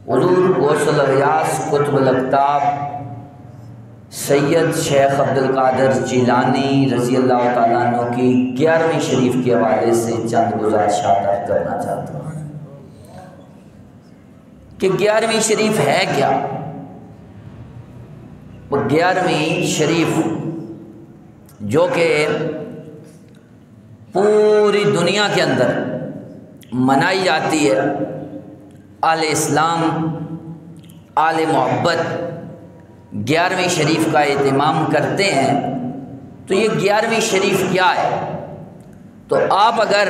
حضور غوث الاغیاث قطب الاقطاب سید شیخ عبد القادر جیلانی رضی اللہ تعالیٰ عنہ کی 11ویں شریف کے حوالے سے چند گزارشات عرض کرنا چاہتا ہوں کہ 11ویں شریف ہے کیا؟ وہ 11ویں شریف جو کہ پوری دنیا کے اندر منائی جاتی ہے، اہل اسلام اہل محبت 11ویں شریف کا اہتمام کرتے ہیں، تو یہ 11ویں شریف کیا ہے؟ تو آپ اگر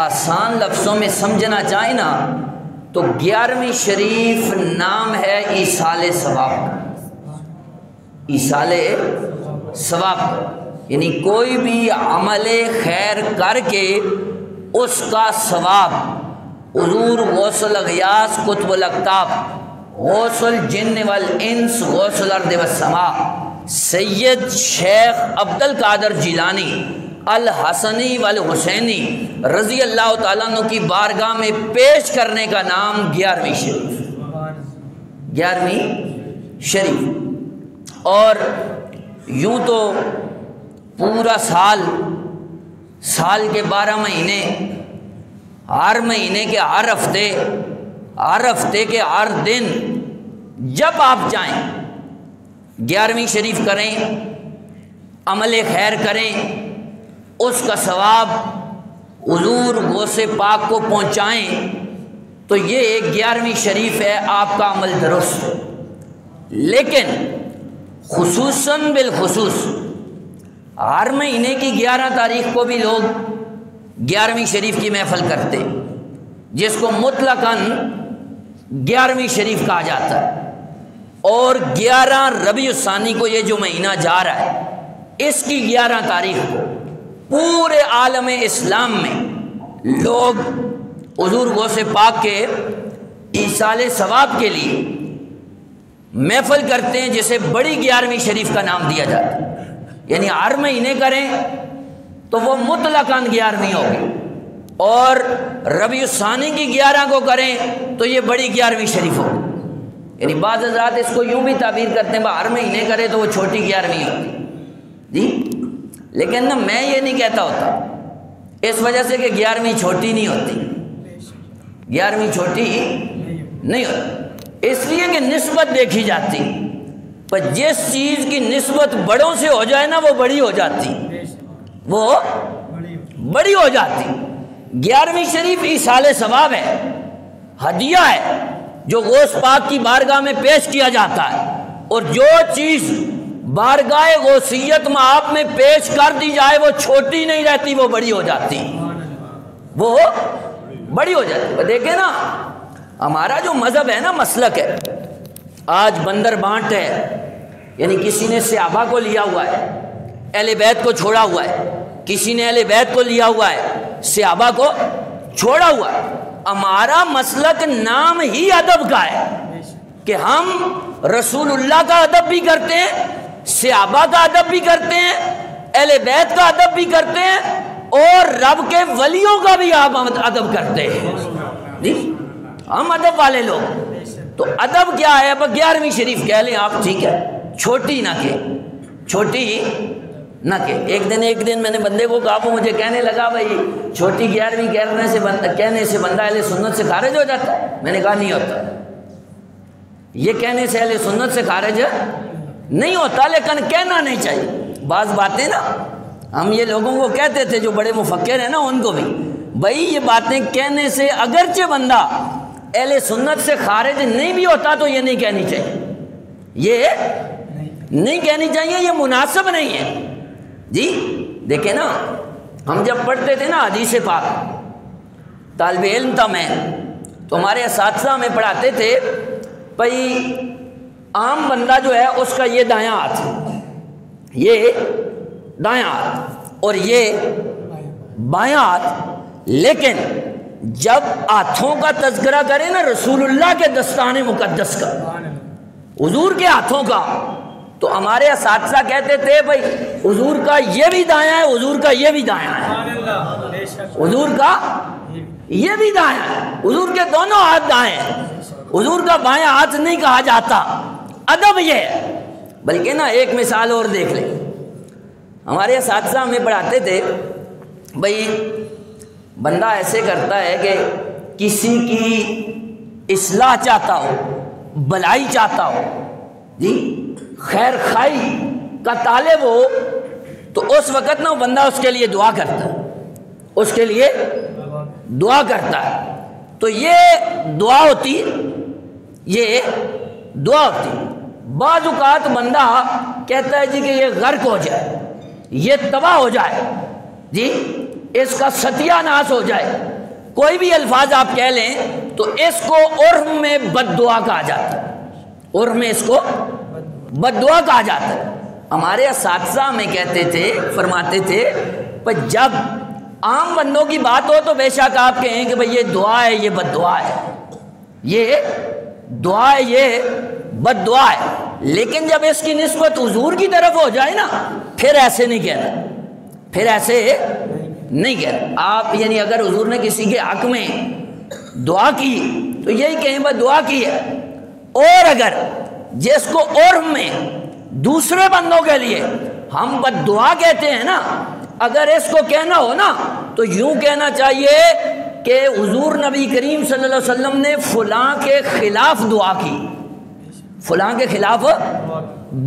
آسان لفظوں میں سمجھنا چاہیں نا تو 11ویں شریف نام ہے ایصال ثواب کا، ایصال ثواب کا، یعنی کوئی بھی عمل خیر کر کے اس کا ثواب حضور غوث الاغیاث قطب الاقطاب غوث الجن والانس غوث الارض والسماء سید شیخ عبد القادر جیلانی الحسنی والحسینی رضی اللہ تعالیٰ عنہ کی بارگاہ میں پیش کرنے کا نام 11ویں شریف، 11ویں شریف۔ اور یوں تو پورا سال کے 12 مہینے، ہر مہینے کے ہر ہفتے کے ہر دن جب آپ چاہیں 11ویں شریف کریں، عمل خیر کریں، اس کا ثواب حضور غوث پاک کو پہنچائیں، تو یہ ایک 11ویں شریف ہے، آپ کا عمل درست ہے۔ لیکن خصوصاً بالخصوص ہر مہینے کی 11 تاریخ کو بھی لوگ 11ویں شریف کی محفل کرتے، جس کو مطلقاً 11ویں شریف کہا جاتا ہے۔ اور 11 ربیع الثانی کو یہ جو مہینہ جا رہا ہے، اس کی 11 تاریخ کو پورے عالم اسلام میں لوگ حضور غوث پاک کے ایصال ثواب کے لیے محفل کرتے ہیں، جسے بڑی 11ویں شریف کا نام دیا جاتا ہے۔ یعنی ہر مہینے کریں تو وہ مطلقاً 11ویں ہوگی، اور ربیع الثانی کی 11 کو کریں تو یہ بڑی 11ویں شریف ہوگی۔ یعنی بعض حضرات اس کو یوں بھی تعبیر کرتے ہیں ہر مہینے کرے تو وہ چھوٹی 11ویں ہوتی جی، لیکن نا میں یہ نہیں کہتا ہوتا، اس وجہ سے کہ 11ویں چھوٹی نہیں ہوتی، 11ویں چھوٹی نہیں ہوتی، اس لیے کہ نسبت دیکھی جاتی، پر جس چیز کی نسبت بڑوں سے ہو جائے نا وہ بڑی ہو جاتی، وہ بڑی ہو جاتی۔ 11ویں شریف ایصال ثواب ہے، ہدیہ ہے جو غوث پاک کی بارگاہ میں پیش کیا جاتا ہے، اور جو چیز بارگاہ غوثیت میں آپ میں پیش کر دی جائے وہ چھوٹی نہیں رہتی، وہ بڑی ہو جاتی، وہ بڑی ہو جاتی۔ دیکھیں نا ہمارا جو مذہب ہے نا، مسلک ہے، آج بندر بانٹ ہے، یعنی کسی نے صحابہ کو لیا ہوا ہے، اہل بیت کو چھوڑا ہوا ہے، کسی نے اہل بیت کو لیا ہوا ہے، صحابہ کو چھوڑا ہوا ہے۔ ہمارا مسلک نام ہی ادب کا ہے کہ ہم رسول اللہ کا ادب بھی کرتے ہیں، صحابہ کا ادب بھی کرتے ہیں، اہل بیت کا ادب بھی کرتے ہیں، اور رب کے ولیوں کا بھی آپ ادب کرتے ہیں جی، ہم ادب والے لوگ۔ تو ادب کیا ہے؟ اب 11ویں شریف کہہ لیں آپ، ٹھیک ہے، چھوٹی نہ کہ، چھوٹی نہ کہ۔ ایک دن میں نے بندے کو کہا، وہ مجھے کہنے لگا بھائی چھوٹی 11ویں کہنے سے بندہ اہل سنت سے خارج ہو جاتا ہے؟ میں نے کہا نہیں ہوتا، یہ کہنے سے اہل سنت سے خارج نہیں ہوتا، لیکن کہنا نہیں چاہیے۔ بعض باتیں نا ہم یہ لوگوں کو کہتے تھے جو بڑے مفکر ہیں نا، ان کو بھی، بھائی یہ باتیں کہنے سے اگرچہ بندہ اہل سنت سے خارج نہیں بھی ہوتا تو یہ نہیں کہنی چاہیے، یہ نہیں کہنی چاہیے، یہ مناسب نہیں ہے جی۔ دیکھیں نا ہم جب پڑھتے تھے نا حدیث پاک، طالب علم تھا میں، تو ہمارے اساتذہ ہمیں پڑھاتے تھے بھائی عام بندہ جو ہے اس کا یہ دایاں ہاتھ، یہ دایاں ہاتھ اور یہ بایاں ہاتھ، لیکن جب ہاتھوں کا تذکرہ کرے نا رسول اللہ کے دستان مقدس کا، حضور کے ہاتھوں کا، تو ہمارے اساتذہ کہتے تھے بھائی حضور کا یہ بھی دایاں ہے، حضور کا یہ بھی دایاں ہے، حضور کا یہ بھی دایاں ہے، حضور کے دونوں ہاتھ دائیں ہیں۔ حضور کا بائیں ہاتھ نہیں کہا جاتا، ادب یہ ہے۔ بلکہ نا ایک مثال اور دیکھ لیں، ہمارے اساتذہ ہمیں پڑھاتے تھے، بھائی بندہ ایسے کرتا ہے کہ کسی کی اصلاح چاہتا ہو، بھلائی چاہتا ہو، جی خیر خائی کا طالب ہو، تو اس وقت نا بندہ اس کے لیے دعا کرتا ہے، اس کے لیے دعا کرتا ہے۔ تو یہ دعا ہوتی، یہ دعا ہوتی۔ بعض اوقات بندہ کہتا ہے جی کہ یہ غرق ہو جائے، یہ تباہ ہو جائے، جی اس کا ستیہ ناش ہو جائے، کوئی بھی الفاظ آپ کہہ لیں تو اس کو عرف میں بد دعا کہا جاتا ہے، عرف میں اس کو بد دعا کہا جاتا ہے۔ ہمارے اساتذہ ہمیں کہتے تھے، فرماتے تھے پر جب عام بندوں کی بات ہو تو بے شک آپ کہیں کہ بھئی یہ دعا ہے، یہ بد دعا ہے، یہ دعا ہے، یہ بد دعا ہے، لیکن جب اس کی نسبت حضور کی طرف ہو جائے نا، پھر ایسے نہیں کہنا، پھر ایسے نہیں کہنا۔ آپ یعنی اگر حضور نے کسی کے حق میں دعا کی تو یہی کہیں بد دعا کی ہے، اور اگر جس کو عرف میں دوسرے بندوں کے لیے ہم بد دعا کہتے ہیں نا، اگر اس کو کہنا ہو نا تو یوں کہنا چاہیے کہ حضور نبی کریم صلی اللہ علیہ وسلم نے فلاں کے خلاف دعا کی، فلاں کے خلاف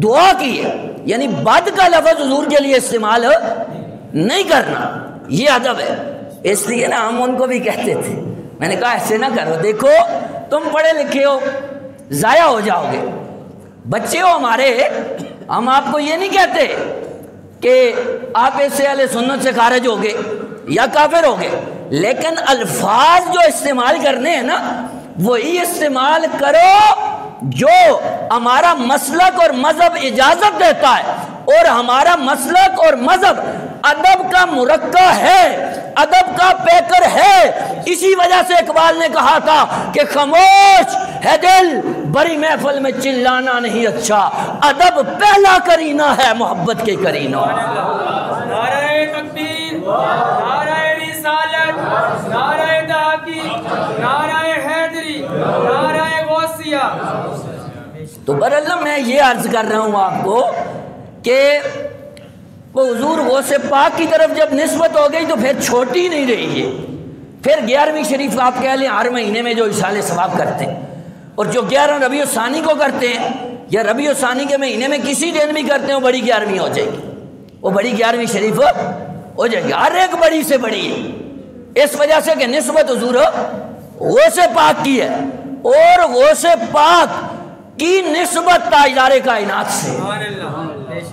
دعا کی ہے، یعنی بد کا لفظ حضور کے لیے استعمال نہیں کرنا، یہ ادب ہے۔ اس لیے نا ہم ان کو بھی کہتے تھے، میں نے کہا ایسے نہ کرو، دیکھو تم پڑھے لکھے ہو، ضائع ہو جاؤ گے، بچے ہو ہمارے، ہم آپ کو یہ نہیں کہتے کہ آپ اس سے اہل سنت سے خارج ہو گئے یا کافر ہو گئے، لیکن الفاظ جو استعمال کرنے ہیں نا وہی استعمال کرو جو ہمارا مسلک اور مذہب اجازت دیتا ہے، اور ہمارا مسلک اور مذہب ادب کا مرقع ہے، ادب کا پیکر ہے۔ اسی وجہ سے اقبال نے کہا تھا کہ خاموش ہے دل، بڑی محفل میں چلانا نہیں اچھا، ادب پہلا کرینہ ہے محبت کے کرینوں۔ نعرہ تکبیر، نعرہ رسالت، نعرہ تحقیق، نعرہ حیدری، نعرہ غوثیہ۔ تو براللہ میں یہ عرض کر رہا ہوں آپ کو کہ وہ حضور غوث پاک کی طرف جب نسبت ہو گئی تو پھر چھوٹی نہیں رہی ہے۔ پھر 11ویں شریف آپ کہہ لیں ہر مہینے میں جو اصال ثواب کرتے ہیں، اور جو 11 ربیع الثانی کو کرتے ہیں یا ربیع الثانی کے مہینے میں کسی دن بھی کرتے ہیں، وہ بڑی 11ویں ہو جائے گی، وہ بڑی 11ویں شریف ہو جائے گی، ہر ایک بڑی سے بڑی ہے، اس وجہ سے کہ نسبت حضور غوث پاک کی ہے، اور غوث پاک کی نسبت تاجدار کائنات سے،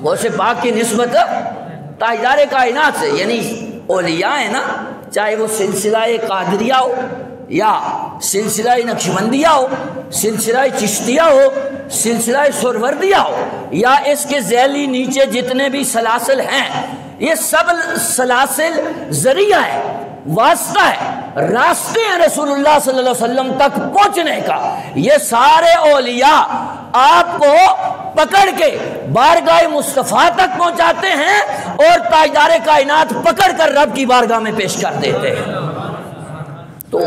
غوث پاک کی نسبت تاجدار کائنات سے، یعنی اولیاء ہیں نا، چاہے وہ سلسلہ قادریہ ہو یا سلسلہ نقشبندیہ ہو، سلسلہ چشتیہ ہو، سلسلہ سہروردیہ ہو، یا اس کے ذیلی نیچے جتنے بھی سلاسل ہیں، یہ سب سلاسل ذریعہ ہے، واسطہ ہے، راستے ہیں رسول اللہ صلی اللہ علیہ وسلم تک پہنچنے کا۔ یہ سارے اولیاء آپ کو پکڑ کے بارگاہ مصطفیٰ تک پہنچاتے ہیں، اور تاجدار کائنات پکڑ کر رب کی بارگاہ میں پیش کر دیتے ہیں۔ تو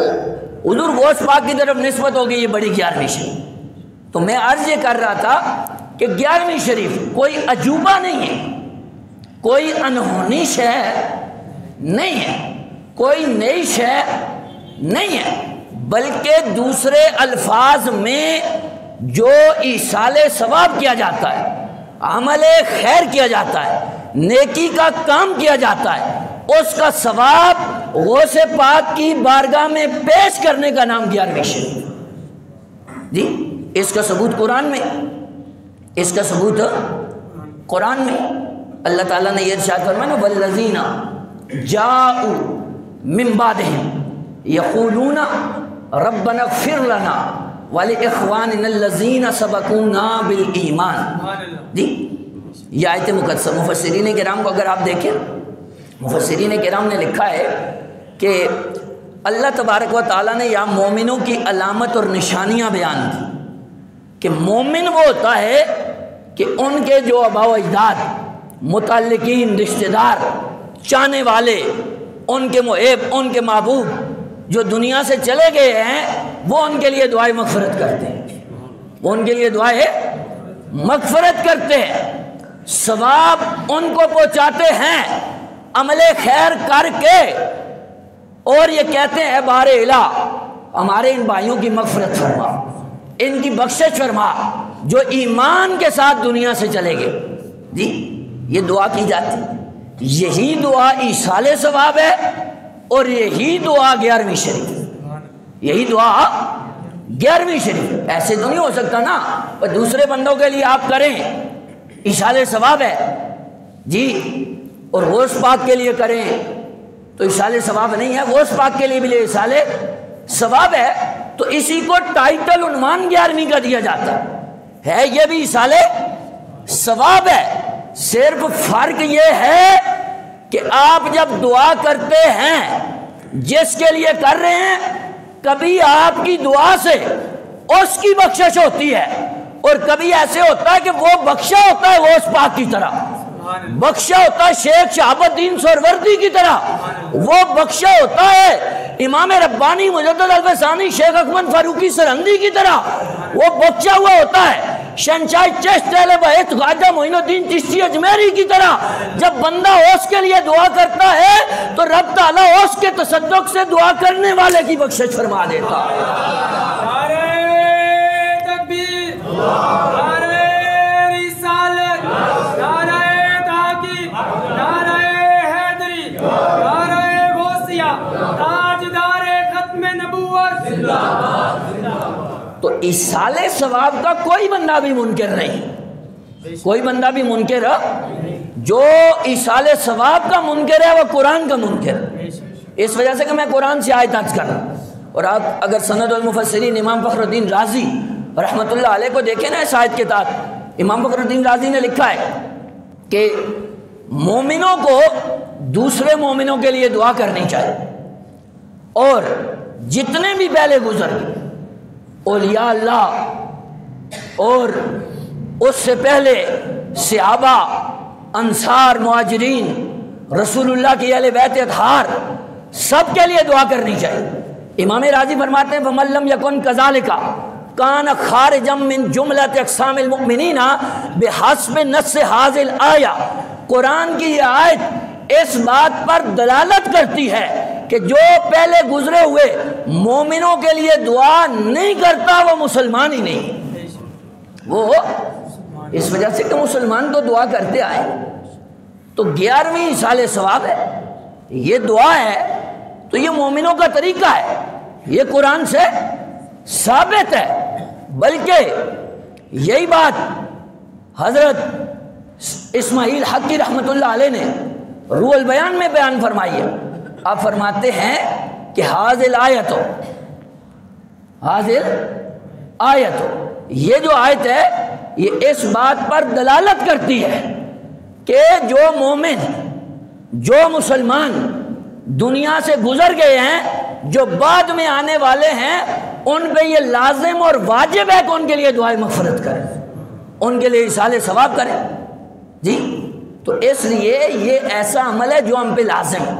حضور غوث پاک کی طرف نسبت ہوگی، یہ بڑی 11ویں شریف۔ تو میں عرض یہ کر رہا تھا کہ 11ویں شریف کوئی عجوبہ نہیں ہے، کوئی انہونی شے نہیں ہے، کوئی نئی شے نہیں ہے، بلکہ دوسرے الفاظ میں جو ایصال ثواب کیا جاتا ہے، عمل خیر کیا جاتا ہے، نیکی کا کام کیا جاتا ہے، اس کا ثواب غوث پاک کی بارگاہ میں پیش کرنے کا نام 11ویں شریف۔ جی اس کا ثبوت قرآن میں، اس کا ثبوت قرآن میں اللہ تعالیٰ نے یہ ارشاد فرمایا، والذین جاءوا من بعدہم یقولون ربنا اغفر لنا ولاخواننا الذین سبقونا بالایمان۔ جی یہ آیت مقدسہ مفسرین کرام کو اگر آپ دیکھیں، مفسرین کرام نے لکھا ہے کہ اللہ تبارک و تعالیٰ نے یہاں مومنوں کی علامت اور نشانیاں بیان کی، کہ مومن وہ ہوتا ہے کہ ان کے جو آباء و اجداد، متعلقین، رشتہ دار، چاہنے والے، ان کے محب، ان کے محبوب جو دنیا سے چلے گئے ہیں، وہ ان کے لیے دعائیں مغفرت کرتے ہیں، وہ ان کے لیے دعائیں مغفرت کرتے ہیں، ثواب ان کو پہنچاتے ہیں عمل خیر کر کے، اور یہ کہتے ہیں اے بار الہ ہمارے ان بھائیوں کی مغفرت فرما، ان کی بخشش فرما جو ایمان کے ساتھ دنیا سے چلے گئے۔ جی یہ دعا کی جاتی، یہی دعا ایصال ثواب ہے، اور یہی دعا 11ویں شریف، یہی دعا 11ویں شریف۔ ایسے تو نہیں ہو سکتا نا اور دوسرے بندوں کے لیے آپ کریں ایصال ثواب ہے جی، اور غوث پاک کے لیے کریں تو ایصال ثواب نہیں ہے، غوث پاک کے لیے بھی ایصال ثواب ہے، تو اسی کو ٹائٹل عنوان 11ویں کا دیا جاتا ہے، یہ بھی ایصال ثواب ہے۔ صرف فرق یہ ہے کہ آپ جب دعا کرتے ہیں جس کے لیے کر رہے ہیں، کبھی آپ کی دعا سے اس کی بخشش ہوتی ہے، اور کبھی ایسے ہوتا ہے کہ وہ بخشا ہوتا ہے غوث پاک کی طرح، بخشا ہوتا ہے شیخ شہاب الدین سہروردی کی طرح، وہ بخشا ہوتا ہے امام ربانی مجدد الفسانی شیخ احمد فاروقی سرہندی کی طرح، وہ بخشا ہوا ہوتا ہے شہنشاہ چشت اہل بیت خواجہ معین الدین چشتی اجمیری کی طرح۔ جب بندہ اس کے لیے دعا کرتا ہے تو رب تعالیٰ اس کے تصدق سے دعا کرنے والے کی بخشش فرما دیتا ہے۔ نعرہ تکبیر، نعرہ رسالت، نعرہ تحقیق، نعرہ حیدری، نعرہ غوثیہ، تاجدار ختم نبوت زندہ باد۔ تو ایصال ثواب کا کوئی بندہ بھی منکر نہیں، کوئی بندہ بھی منکر، جو ایصال ثواب کا منکر ہے وہ قرآن کا منکر، اس وجہ سے کہ میں قرآن سے آیت عرض کر رہا ہوں۔ اور آپ اگر سند المفسرین امام فخر الدین رازی رحمۃ اللہ علیہ کو دیکھیں نا، اس آیت کے تحت امام فخر الدین رازی نے لکھا ہے کہ مومنوں کو دوسرے مومنوں کے لیے دعا کرنی چاہیے، اور جتنے بھی پہلے گزر گئے اولیاء اللہ اور اس سے پہلے صحابہ، انصار، مہاجرین، رسول اللہ کی اہل بیت اطہار، سب کے لیے دعا کرنی چاہیے۔ امام راضی فرماتے ہیں فَمَن لَّمْ يَكُنْ كَذَلِكَ كَانَ خَارِجًا مِّن جُمْلَةِ أَقْسَامِ الْمُؤْمِنِينَ بِحَسْبِ نَصِّ هَٰذِهِ الْآيَةِ۔ قرآن کی یہ آیت اس بات پر دلالت کرتی ہے کہ جو پہلے گزرے ہوئے مومنوں کے لیے دعا نہیں کرتا وہ مسلمان ہی نہیں، وہ اس وجہ سے کہ مسلمان تو دعا کرتے آئے، تو 11ویں ایصال ثواب ہے، یہ دعا ہے، تو یہ مومنوں کا طریقہ ہے، یہ قرآن سے ثابت ہے۔ بلکہ یہی بات حضرت اسماعیل حقی رحمۃ اللہ علیہ نے روح البیان میں بیان فرمائی ہے۔ آپ فرماتے ہیں کہ حاضل آیت، یہ جو آیت ہے یہ اس بات پر دلالت کرتی ہے کہ جو مومن، جو مسلمان دنیا سے گزر گئے ہیں، جو بعد میں آنے والے ہیں، ان پہ یہ لازم اور واجب ہے کہ ان کے لیے دعائیں مغفرت کریں، ان کے لیے ایصال ثواب کریں جی۔ تو اس لیے یہ ایسا عمل ہے جو ہم پہ لازم ہے،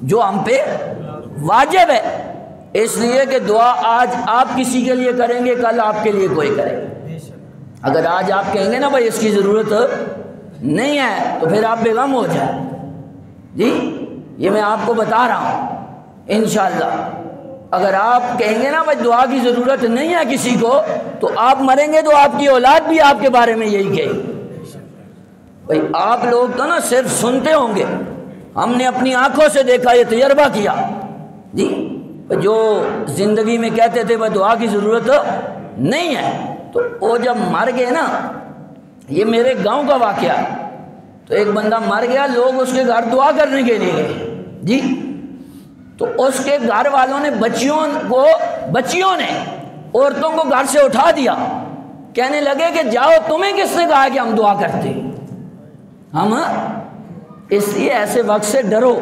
جو ہم پہ واجب ہے، اس لیے کہ دعا آج آپ کسی کے لیے کریں گے، کل آپ کے لیے کوئی کرے گا۔ اگر آج آپ کہیں گے نا بھائی اس کی ضرورت نہیں ہے تو پھر آپ بے غم ہو جائیں جی، یہ میں آپ کو بتا رہا ہوں۔ انشاءاللہ اگر آپ کہیں گے نا بھائی دعا کی ضرورت نہیں ہے کسی کو، تو آپ مریں گے تو آپ کی اولاد بھی آپ کے بارے میں یہی کہے گی۔ بھائی آپ لوگ تو نا صرف سنتے ہوں گے، ہم نے اپنی آنکھوں سے دیکھا، یہ تجربہ کیا جی۔ جو زندگی میں کہتے تھے وہ دعا کی ضرورت نہیں ہے، تو وہ جب مر گئے نا، یہ میرے گاؤں کا واقعہ، تو ایک بندہ مر گیا، لوگ اس کے گھر دعا کرنے کے لیے گئے جی، تو اس کے گھر والوں نے بچیوں نے عورتوں کو گھر سے اٹھا دیا، کہنے لگے کہ جاؤ، تمہیں کس نے کہا کہ ہم دعا کرتے ہیں؟ ہم اس لیے ایسے وقت سے ڈرو،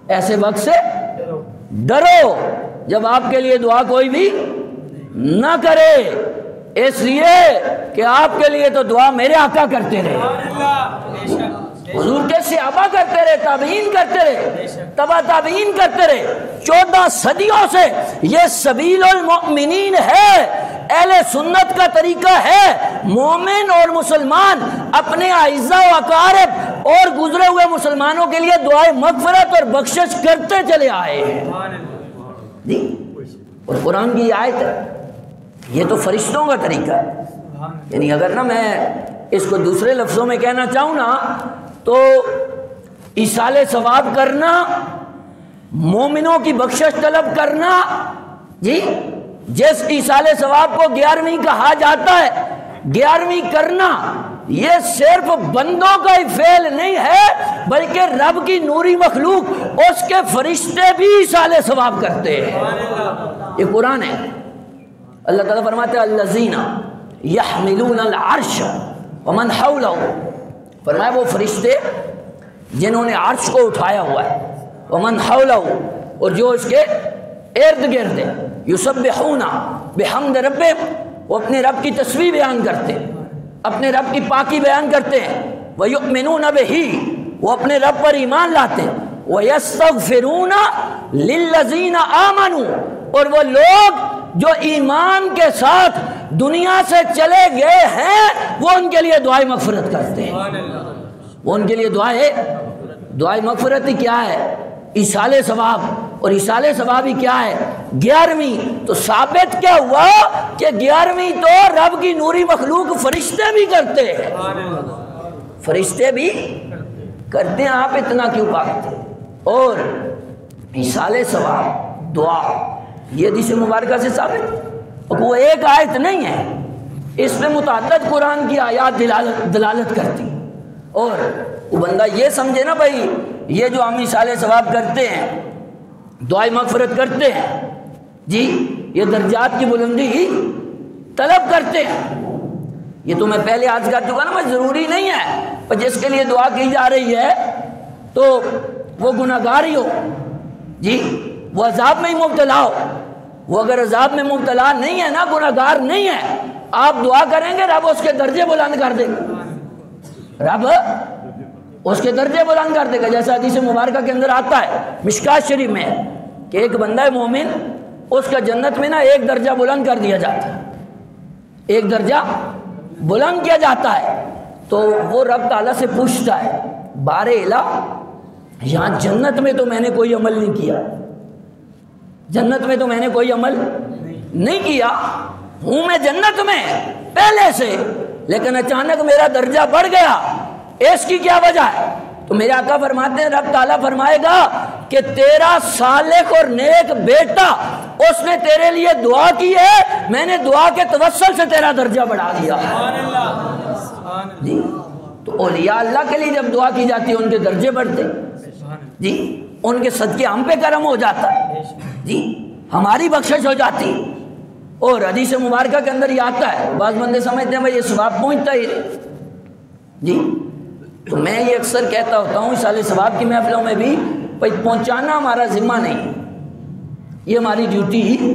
ایسے وقت سے ڈرو جب آپ کے لیے دعا کوئی بھی نہ کرے، اس لیے کہ آپ کے لیے تو دعا میرے آقا کرتے رہے۔ حضور کے صحابہ کرتے رہے، تابعین کرتے رہے، تبع تابعین کرتے رہے، 14 صدیوں سے یہ سبیل المؤمنین ہے، اہل سنت کا طریقہ ہے۔ مومن اور مسلمان اپنے اعزاء و اقارب اور گزرے ہوئے مسلمانوں کے لیے دعائے مغفرت اور بخشش کرتے چلے آئے ہیں جی۔ اور قرآن کی آیت ہے، یہ تو فرشتوں کا طریقہ ہے۔ یعنی اگر نا میں اس کو دوسرے لفظوں میں کہنا چاہوں نا تو ایصال ثواب کرنا، مومنوں کی بخشش طلب کرنا جی، جس ایصال ثواب کو 11ویں کہا جاتا ہے، 11ویں کرنا یہ صرف بندوں کا ہی فعل نہیں ہے بلکہ رب کی نوری مخلوق اس کے فرشتے بھی ایصال ثواب کرتے ہیں۔ یہ قرآن ہے۔ اللہ تعالیٰ فرماتے ہیں الذین یحملون العرش ومن حولہ، فرمایا وہ فرشتے جنہوں نے عرش کو اٹھایا ہوا ہے، ومن حولہ، اور جو اس کے ارد گرد ہے، یسبحون بحمد ربہم، وہ اپنے رب کی تسبیح بیان کرتے ہیں، اپنے رب کی پاکی بیان کرتے ہیں، ویؤمنون بہ، وہ اپنے رب پر ایمان لاتے ہیں، ویستغفرون للذین آمنوا، اور وہ لوگ جو ایمان کے ساتھ دنیا سے چلے گئے ہیں وہ ان کے لیے دعائیں مغفرت کرتے ہیں۔ وہ ان کے لیے دعائیں مغفرت ہی کیا ہے؟ ایصال ثواب، اور ایصال ثواب ہی کیا ہے؟ 11ویں۔ تو ثابت کیا ہوا کہ 11ویں تو رب کی نوری مخلوق فرشتے بھی کرتے ہیں، فرشتے بھی کرتے ہیں، آپ اتنا کیوں پاکتے؟ اور ایصال ثواب دعا یہ حدیث مبارکہ سے ثابت، وہ ایک آیت نہیں ہے، اس میں متعدد قرآن کی آیات دلالت کرتی۔ اور وہ بندہ یہ سمجھے نا بھائی یہ جو ہم ایصال ثواب کرتے ہیں، دعائیں مغفرت کرتے ہیں جی، یہ درجات کی بلندی ہی طلب کرتے ہیں۔ یہ تو میں پہلے عرض کر چکا نا، میں ضروری نہیں ہے پر جس کے لیے دعا کی جا رہی ہے تو وہ گناہگار ہی ہو جی، وہ عذاب میں ہی مبتلا ہو۔ وہ اگر عذاب میں مبتلا نہیں ہے نا، گناہگار نہیں ہے، آپ دعا کریں گے رب اس کے درجے بلند کر دے گا، رب اس کے درجے بلند کر دے گا۔ جیسا حدیث مبارکہ کے اندر آتا ہے مشکات شریف میں کہ ایک بندہ مومن اس کا جنت میں نا ایک درجہ بلند کر دیا جاتا ہے، ایک درجہ بلند کیا جاتا ہے۔ تو وہ رب تعالیٰ سے پوچھتا ہے بار الہ، یہاں جنت میں تو میں نے کوئی عمل نہیں کیا، جنت میں تو میں نے کوئی عمل نہیں کیا، ہوں میں جنت میں پہلے سے، لیکن اچانک میرا درجہ بڑھ گیا، اس کی کیا وجہ ہے؟ تو میرے آقا فرماتے ہیں رب تعالیٰ فرمائے گا کہ تیرا صالح اور نیک بیٹا اس نے تیرے لیے دعا کی ہے، میں نے دعا کے توسل سے تیرا درجہ بڑھا دیا جی۔ تو اولیاء اللہ کے لیے جب دعا کی جاتی ہے ان کے درجے بڑھتے جی، ان کے صدقے ہم پہ کرم ہو جاتا ہے جی، ہماری بخشش ہو جاتی۔ اور حدیث مبارکہ کے اندر یہ آتا ہے، بعض بندے سمجھتے ہیں بھائی یہ ثواب پہنچتا ہی جی، تو میں یہ اکثر کہتا ہوتا ہوں ایصال ثواب کی محفلوں میں بھی، بھائی پہنچانا ہمارا ذمہ نہیں، یہ ہماری ڈیوٹی ہی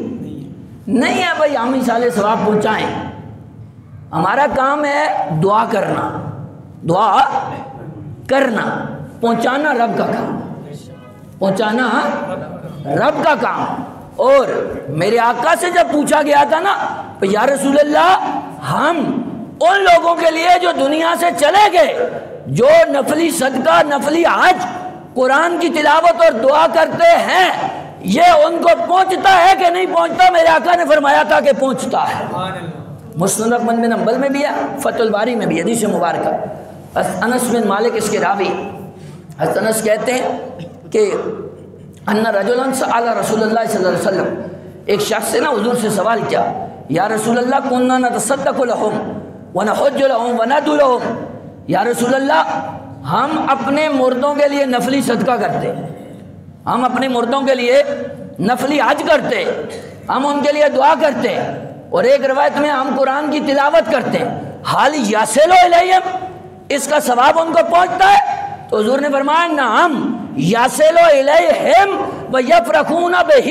نہیں ہے بھائی ہم ایصال ثواب پہنچائیں، ہمارا کام ہے دعا کرنا، دعا کرنا، پہنچانا رب کا کام، پہنچانا رب کا کام۔ اور میرے آقا سے جب پوچھا گیا تھا نا تو یا رسول اللہ ہم ان لوگوں کے لیے جو دنیا سے چلے گئے، جو نفلی صدقہ، نفلی حج، قرآن کی تلاوت اور دعا کرتے ہیں، یہ ان کو پہنچتا ہے کہ نہیں پہنچتا؟ میرے آقا نے فرمایا تھا کہ پہنچتا ہے۔ مسند احمد بن حنبل میں بھی ہے، فتح الباری میں بھی حدیث مبارکہ، انس بن مالک اس کے راوی، حضرت انس کہتے ہیں کہ ان رجلا سأل رسول اللہ صلی اللہ علیہ وسلم، ایک شخص نے نا حضور سے سوال کیا، یا رسول اللہ کننا نتصدق لہم ونحج لہم وندعو لہم، یا رسول اللہ ہم اپنے مردوں کے لیے نفلی صدقہ کرتے، ہم اپنے مردوں کے لیے نفلی حج کرتے، ہم ان کے لیے دعا کرتے، اور ایک روایت میں ہم قرآن کی تلاوت کرتے، حال یصل الیہم، اس کا ثواب ان کو پہنچتا ہے؟ تو حضور نے فرمایا نعم یصل الیہم ویفرحون بہ،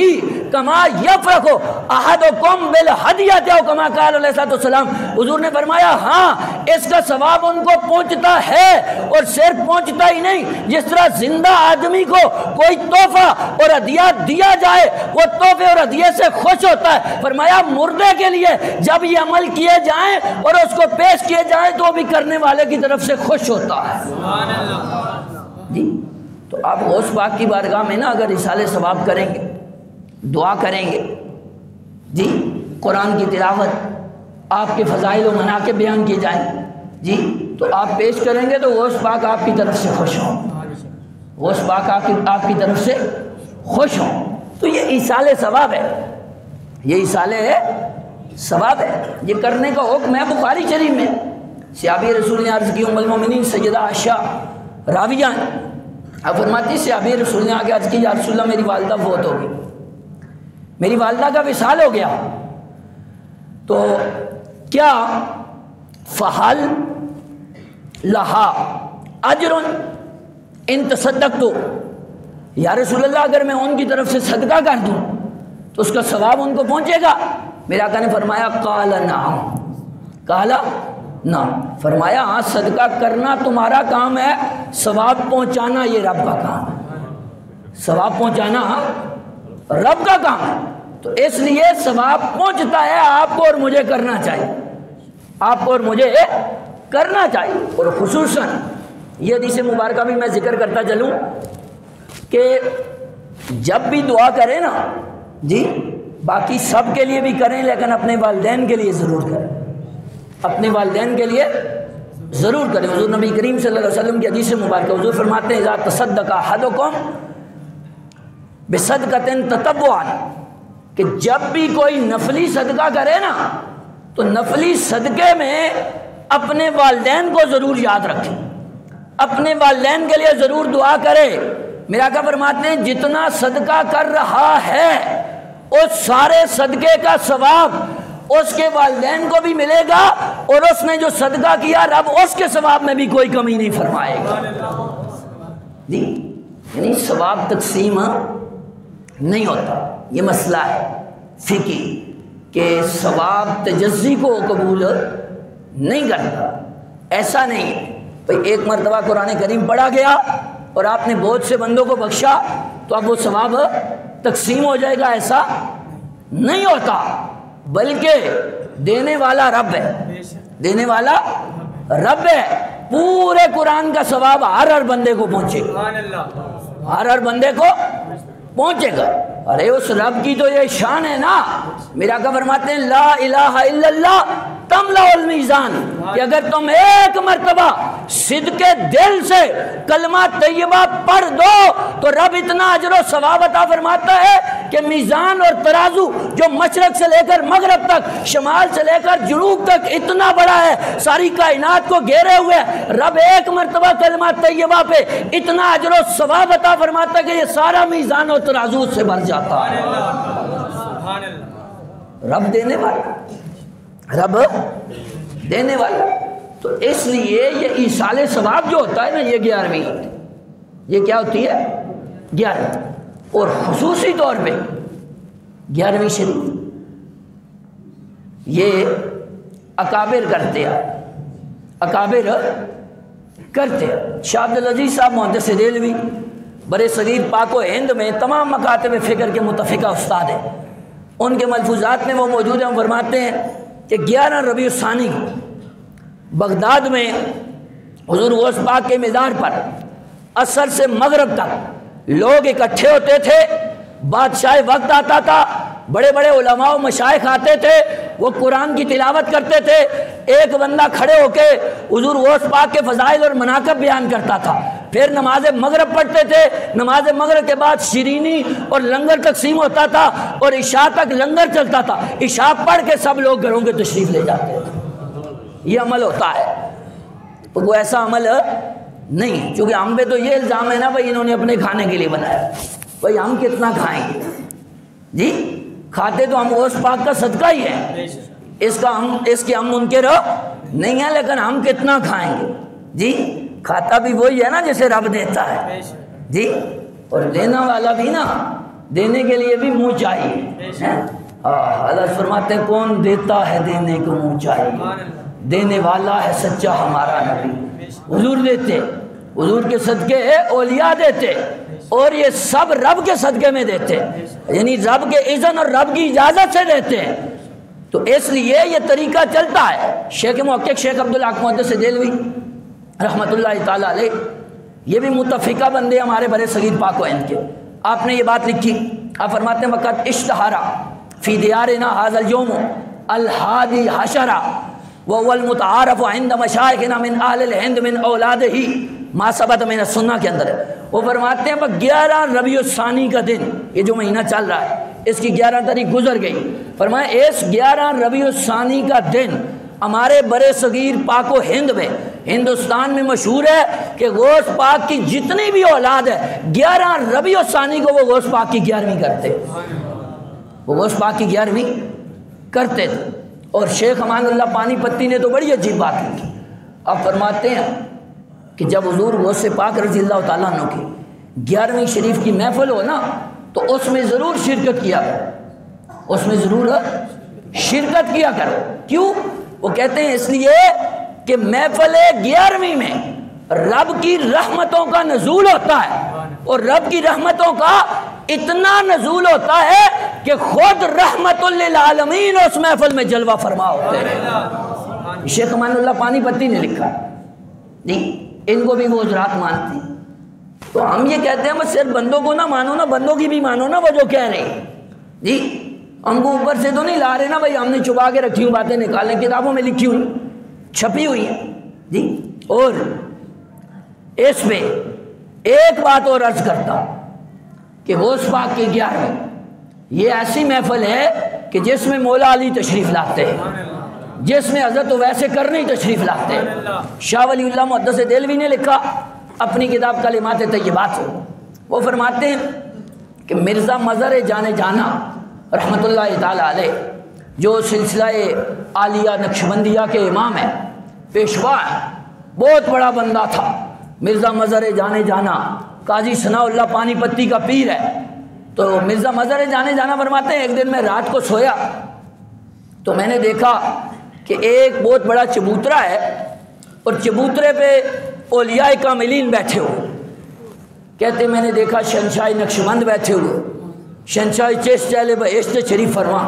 کما یفرح احدکم بالہدیۃ او کما قال علیہ الصلوۃ والسلام، حضور نے فرمایا ہاں اس کا ثواب ان کو پہنچتا ہے، اور صرف پہنچتا ہی نہیں، جس طرح زندہ آدمی کو کوئی تحفہ اور ہدیہ دیا جائے وہ تحفے اور ہدیے سے خوش ہوتا ہے، فرمایا مردے کے لیے جب یہ عمل کیے جائیں اور اس کو پیش کیے جائیں تو بھی کرنے والے کی طرف سے خوش ہوتا ہے۔ سبحان اللہ۔ جی تو آپ غوث پاک کی بارگاہ میں نا اگر اصالہ ثواب کریں گے، دعا کریں گے، جی قرآن کی تلاوت، آپ کے فضائل و مناقب بیان کیے جائیں، جی تو آپ پیش کریں گے تو غوث پاک آپ کی طرف سے خوش ہوں، غوث پاک آپ کی طرف سے خوش ہوں۔ تو یہ ایصال ثواب ہے، یہ ایصال ثواب ہے، یہ کرنے کا حکم ہے بخاری شریف میں۔ صحابی رسول نے عرض کی، ام المومنین سیدہ عائشہ راویہ اب فرماتی صحابی رسول نے آگے عرض کی، یا رسول اللہ میری والدہ فوت ہو گئی، میری والدہ کا وصال ہو گیا، تو کیا فحل لہا اجر ان تصدقت، یا رسول اللہ اگر میں ان کی طرف سے صدقہ کر دوں تو اس کا ثواب ان کو پہنچے گا؟ میرے آقا نے فرمایا قال نعم، قال نعم، فرمایا ہاں صدقہ کرنا تمہارا کام ہے، ثواب پہنچانا یہ رب کا کام ہے، ثواب پہنچانا رب کا کام ہے، تو اس لیے ثواب پہنچتا ہے، آپ کو اور مجھے کرنا چاہیے، آپ کو اور مجھے کرنا چاہیے۔ اور خصوصاً یہ حدیث مبارکہ بھی میں ذکر کرتا چلوں کہ جب بھی دعا کریں نا جی، باقی سب کے لیے بھی کریں لیکن اپنے والدین کے لیے ضرور کریں، اپنے والدین کے لیے ضرور کریں۔ حضور نبی کریم صلی اللہ علیہ وسلم کی حدیث مبارکہ، حضور فرماتے ہیں اذا تصدق احدکم بصدقۃ تطوعا، کہ جب بھی کوئی نفلی صدقہ کرے نا تو نفلی صدقے میں اپنے والدین کو ضرور یاد رکھیں، اپنے والدین کے لیے ضرور دعا کرے۔ میرا آقا فرماتے ہیں جتنا صدقہ کر رہا ہے اس سارے صدقے کا ثواب اس کے والدین کو بھی ملے گا، اور اس نے جو صدقہ کیا رب اس کے ثواب میں بھی کوئی کمی نہیں فرمائے گا۔ جی یعنی ثواب تقسیم نہیں ہوتا، یہ مسئلہ ہے فقہی کہ ثواب تجزی کو قبول نہیں کرتا، ایسا نہیں بھئی ایک مرتبہ قرآن کریم پڑھا گیا اور آپ نے بہت سے بندوں کو بخشا تو اب وہ ثواب تقسیم ہو جائے گا، ایسا نہیں ہوتا، بلکہ دینے والا رب ہے، دینے والا رب ہے، پورے قرآن کا ثواب ہر بندے کو پہنچے گا، ہر بندے کو پہنچے گا۔ ارے اس رب کی تو یہ شان ہے نا، میرا آقا فرماتے ہیں لا الہ الا اللہ تملا المیزان، کہ اگر تم ایک مرتبہ صدق دل سے کلمہ طیبہ پڑھ دو تو رب اتنا اجر و ثواب عطا فرماتا ہے کہ میزان اور ترازو جو مشرق سے لے کر مغرب تک، شمال سے لے کر جنوب تک اتنا بڑا ہے، ساری کائنات کو گھیرے ہوئے، رب ایک مرتبہ کلمہ طیبہ پہ اتنا اجر و ثواب عطا فرماتا ہے کہ یہ سارا میزان اور ترازو سے بھر جاتا ہے۔ رب دینے والا، رب دینے والا، تو اس لیے یہ ایصال ثواب جو ہوتا ہے نا یہ 11ویں ہوتی ہے، یہ کیا ہوتی ہے 11، اور خصوصی طور پہ 11ویں شریف یہ اکابر کرتے ہیں، اکابر کرتے ہیں۔ شاہ عبدالعزیز صاحب محدث دہلوی برے صغیر پاک و ہند میں تمام مکاتب فکر کے متفقہ استاد ہیں، ان کے ملفوظات میں وہ موجود ہیں، وہ فرماتے ہیں کہ 11 ربیع الثانی کو بغداد میں حضور غوث پاک کے مزار پر عصر سے مغرب تک لوگ اکٹھے ہوتے تھے، بادشاہ وقت آتا تھا، بڑے بڑے علماء و مشائخ آتے تھے، وہ قرآن کی تلاوت کرتے تھے، ایک بندہ کھڑے ہو کے حضور غوث پاک کے فضائل اور مناقب بیان کرتا تھا، پھر نماز مغرب پڑھتے تھے، نماز مغرب کے بعد شیرینی اور لنگر تقسیم ہوتا تھا اور عشاء تک لنگر چلتا تھا، عشاء پڑھ کے سب لوگ گھروں کے تشریف لے جاتے تھے۔ یہ عمل ہوتا ہے، وہ ایسا عمل نہیں، چونکہ ہم پہ تو یہ الزام ہے نا بھائی انہوں نے اپنے کھانے کے لیے بنایا، بھائی ہم کتنا کھائیں گے؟ جی کھاتے تو ہم غوث پاک کا صدقہ ہی ہے، اس کے ہم منکر نہیں ہیں، لیکن ہم کتنا کھائیں گے؟ جی کھاتا بھی وہی ہے نا جسے رب دیتا ہے، جی اور دینا والا بھی نا دینے کے لیے بھی منہ چاہیے۔ حضرت فرماتے ہیں کون دیتا ہے دینے کو منہ چاہیے، دینے والا ہے سچا ہمارا نبی۔ حضور دیتے، حضور کے صدقے اولیاء دیتے، اور یہ سب رب کے صدقے میں دیتے، یعنی رب کے اذن اور رب کی اجازت سے دیتے ہیں۔ تو اس لیے یہ طریقہ چلتا ہے۔ شیخ محقق شیخ عبدالحق محدث دہلوی رحمۃ اللہ تعالی علیہ، یہ بھی متفقہ بندے ہمارے برے صغیر پاک و ہند کے، آپ نے یہ بات لکھی، آپ فرماتے ہیں وقت اشتہارا فی دیارنا ھذا اليوم الحادی حشرہ وهو المتعارف عند مشائخنا من اہل الہند من اولادہ ما ثبت من السنہ کے اندر ہے۔ وہ فرماتے ہیں 11 ربیع الثانی کا دن، یہ جو مہینہ چل رہا ہے اس کی 11 تاریخ گزر گئی، فرمایا اس 11 ربیع الثانی کا دن ہمارے برے صغیر پاک و ہند میں، ہندوستان میں مشہور ہے کہ غوث پاک کی جتنی بھی اولاد ہے 11 ربیع الثانی کو وہ غوث پاک کی 11ویں کرتے، وہ غوث پاک کی 11ویں کرتے تھے۔ اور شیخ امان اللہ پانی پتی نے تو بڑی عجیب بات لکھی، آپ فرماتے ہیں کہ جب حضور غوث پاک رضی اللہ تعالیٰ عنہ کی 11ویں شریف کی محفل ہو نا تو اس میں ضرور شرکت کیا کرو، اس میں ضرور شرکت کیا کرو۔ کیوں؟ وہ کہتے ہیں اس لیے کہ محفل 11ویں میں رب کی رحمتوں کا نزول ہوتا ہے، اور رب کی رحمتوں کا اتنا نزول ہوتا ہے کہ خود رحمت للعالمین اس محفل میں جلوہ فرما ہوتے ہیں۔ شیخ امان اللہ پانی پتی نے لکھا، جی ان کو بھی وہ حضرات مانتی، تو ہم یہ کہتے ہیں بس صرف بندوں کو نہ مانو نا، بندوں کی بھی مانو نا وہ جو کہہ رہے ہیں، جی ہم کو اوپر سے تو نہیں لا رہے نا بھائی، ہم نے چھپا کے رکھی ہوں باتیں، نکالیں کتابوں میں لکھی ہوئی چھپی ہوئی ہیں، جی۔ اور اس میں ایک بات اور عرض کرتا ہوں کہ غوث پاک کی 11ویں یہ ایسی محفل ہے کہ جس میں مولا علی تشریف لاتے ہیں، جس میں حضرت ویسے کرنی تشریف لاتے ہیں۔ شاہ ولی اللہ محدث دہلوی نے لکھا اپنی کتاب کلمات طیبات، وہ فرماتے ہیں کہ مرزا مظہر جانے جانا رحمۃ اللہ تعالی علیہ، جو سلسلہ عالیہ نقشبندیہ کے امام ہیں، پیشوا ہیں، بہت بڑا بندہ تھا مرزا مظہر جانے جانا، قاضی ثناء اللہ پانی پتی کا پیر ہے۔ تو مرزا مظہر جانے جانا فرماتے ہیں ایک دن میں رات کو سویا تو میں نے دیکھا کہ ایک بہت بڑا چبوترا ہے، اور چبوترے پہ اولیاء کاملین بیٹھے ہوئے، کہتے میں نے دیکھا شہنشاہ نقشبند بیٹھے ہوئے، شہنشاہ چشت اہل بہشت شریف فرما،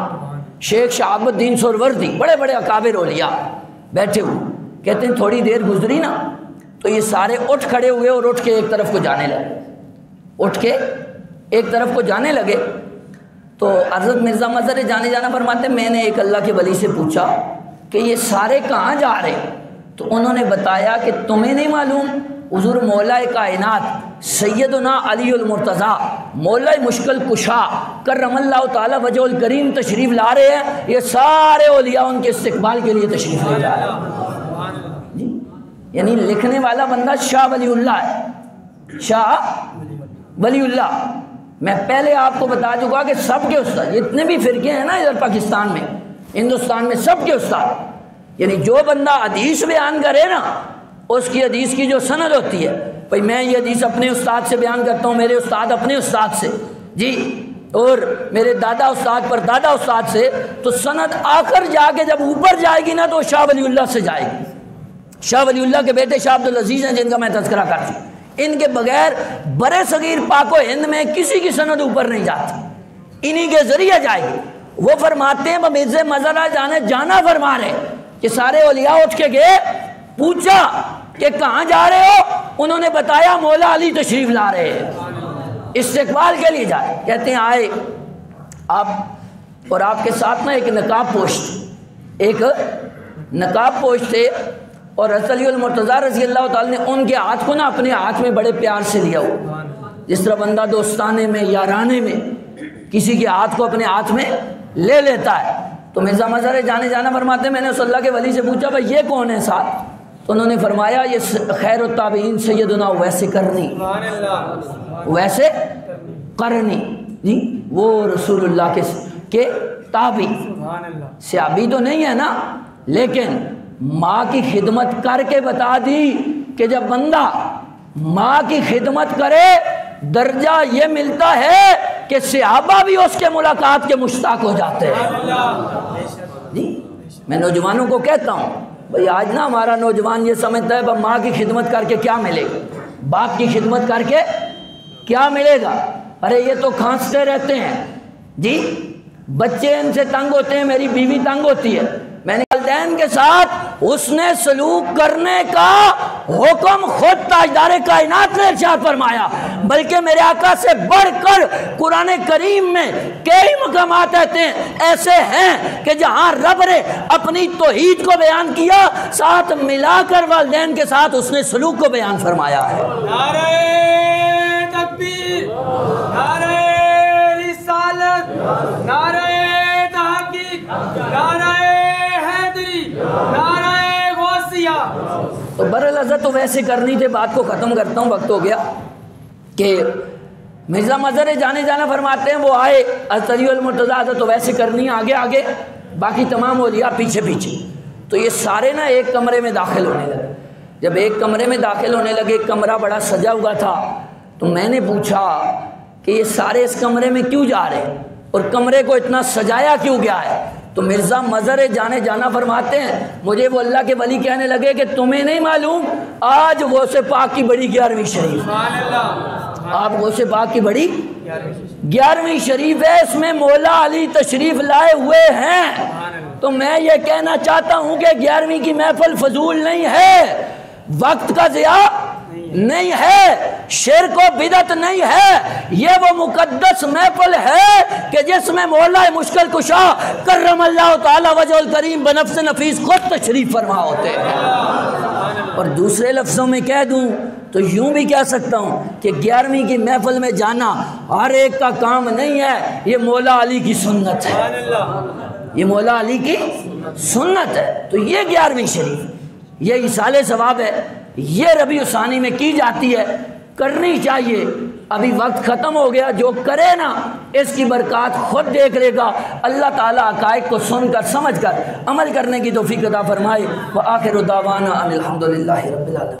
شیخ شہاب الدین سہروردی، بڑے بڑے اکابر اولیاء بیٹھے ہوئے۔ کہتے ہیں تھوڑی دیر گزری نا تو یہ سارے اٹھ کھڑے ہوئے اور اٹھ کے ایک طرف کو جانے لگے، اٹھ کے ایک طرف کو جانے لگے۔ تو حضرت مرزا مظہر جانے جانا فرماتے ہیں میں نے ایک اللہ کے ولی سے پوچھا کہ یہ سارے کہاں جا رہے ہیں؟ تو انہوں نے بتایا کہ تمہیں نہیں معلوم حضور مولا کائنات سیدنا علی المرتضیٰ مولا مشکل کشا کرم اللہ تعالی وجہ الکریم تشریف لا رہے ہیں، یہ سارے اولیاء ان کے استقبال کے لیے تشریف لے جا رہے ہیں، جی۔ یعنی لکھنے والا بندہ شاہ ولی اللہ ہے، شاہ ولی اللہ۔ میں پہلے آپ کو بتا چکا کہ سب کے استاد، جتنے بھی فرقے ہیں نا ادھر پاکستان میں ہندوستان میں، سب کے استاد، یعنی جو بندہ حدیث بیان کرے نا اس کی حدیث کی جو سند ہوتی ہے، بھائی میں یہ حدیث اپنے استاد سے بیان کرتا ہوں، میرے استاد اپنے استاد سے، جی، اور میرے دادا استاد پر دادا استاد سے، تو سند آخر جا کے جب اوپر جائے گی نا تو شاہ ولی اللہ سے جائے گی۔ شاہ ولی اللہ کے بیٹے شاہ عبدالعزیز ہیں جن کا میں تذکرہ کر چکا، ان کے بغیر برے صغیر پاک و ہند میں کسی کی سند اوپر نہیں جاتی، انہی کے ذریعے جائے گی۔ وہ فرماتے ہیں مرزا مظہر جانے جانا فرما رہے کہ سارے اولیاء اٹھ کے گئے، پوچھا کہ کہاں جا رہے ہو؟ انہوں نے بتایا مولا علی تشریف لا رہے ہیں، استقبال کے لیے جائے۔ کہتے ہیں آئے آپ، اور آپ کے ساتھ نا ایک نقاب پوش تھے، ایک نقاب پوش تھے، اور حضرت علی المرتضیٰ رضی اللہ تعالیٰ نے ان کے ہاتھ کو نا اپنے ہاتھ میں بڑے پیار سے لیا ہو، جس طرح بندہ دوستانے میں یارانے میں کسی کے ہاتھ کو اپنے ہاتھ میں لے لیتا ہے۔ تو مرزا مظہر جانے جانا فرماتے ہیں میں نے اس اللہ کے ولی سے پوچھا بھائی یہ کون ہے ساتھ؟ تو انہوں نے فرمایا یہ خیر التابعین سیدنا ویسے کرنی، ویسے کرنی، جی وہ رسول اللہ کے تابعی، صحابی تو نہیں ہے نا، لیکن ماں کی خدمت کر کے بتا دی کہ جب بندہ ماں کی خدمت کرے درجہ یہ ملتا ہے کہ صحابہ بھی اس کے ملاقات کے مشتاق ہو جاتے ہیں۔ جی میں نوجوانوں کو کہتا ہوں بھئی آج نا ہمارا نوجوان یہ سمجھتا ہے ماں کی خدمت کر کے کیا ملے گا، باپ کی خدمت کر کے کیا ملے گا، ارے یہ تو کھانستے رہتے ہیں، جی بچے ان سے تنگ ہوتے ہیں، میری بیوی تنگ ہوتی ہے۔ میں نے والدین کے ساتھ حسن سلوک کرنے کا حکم خود تاجدار کائنات نے ارشاد فرمایا، بلکہ میرے آقا سے بڑھ کر قرآن کریم میں کئی مقامات ایسے ہیں کہ جہاں رب نے اپنی توحید کو بیان کیا، ساتھ ملا کر والدین کے ساتھ حسن سلوک کو بیان فرمایا ہے۔ نعرہ تکبیر، نعرہ رسالت، نعرہ تحقیق، نعرہ حیدری، نعرہ غوثیہ۔ تو برالعزت تو ویسے کرنی تھے، بات کو ختم کرتا ہوں، وقت ہو گیا، کہ مرزا مظہر جانا فرماتے ہیں وہ آئے علی المرتضیٰ تو ویسے کرنی آگے آگے، باقی تمام اولیاء پیچھے پیچھے۔ تو یہ سارے نا ایک کمرے میں داخل ہونے لگے۔ جب ایک کمرے میں داخل ہونے لگے، کمرہ بڑا سجا ہوا تھا، تو میں نے پوچھا کہ یہ سارے اس کمرے میں کیوں جا رہے ہیں اور کمرے کو اتنا سجایا کیوں گیا ہے؟ تو مرزا مظہر جانا فرماتے ہیں مجھے وہ اللہ کے ولی کہنے لگے کہ تمہیں نہیں معلوم آج غوث پاک کی بڑی 11ویں شریف، آپ غوث پاک کی بڑی 11ویں شریف ہے، اس میں مولا علی تشریف لائے ہوئے ہیں۔ تو میں یہ کہنا چاہتا ہوں کہ 11ویں کی محفل فضول نہیں ہے، وقت کا ضیاع نہیں ہے، شرک و بدعت نہیں ہے، یہ وہ مقدس محفل ہے کہ جس میں مولا مشکل کشا کرم اللہ تعالی وجہ الکریم بنفس نفیس خود تشریف فرما ہوتے ہیں۔ اور دوسرے لفظوں میں کہہ دوں تو یوں بھی کہہ سکتا ہوں کہ 11ویں کی محفل میں جانا ہر ایک کا کام نہیں ہے، یہ مولا علی کی سنت ہے، یہ مولا علی کی سنت ہے۔ تو یہ 11ویں شریف، یہ ایصال ثواب ہے، یہ ربیع ثانی میں کی جاتی ہے، کرنی چاہیے۔ ابھی وقت ختم ہو گیا، جو کرے نا اس کی برکات خود دیکھ لے گا۔ اللہ تعالیٰ حقائق کو سن کر سمجھ کر عمل کرنے کی توفیق عطا فرمائے۔ وآخر دعوانا ان الحمد للہ رب العالمین۔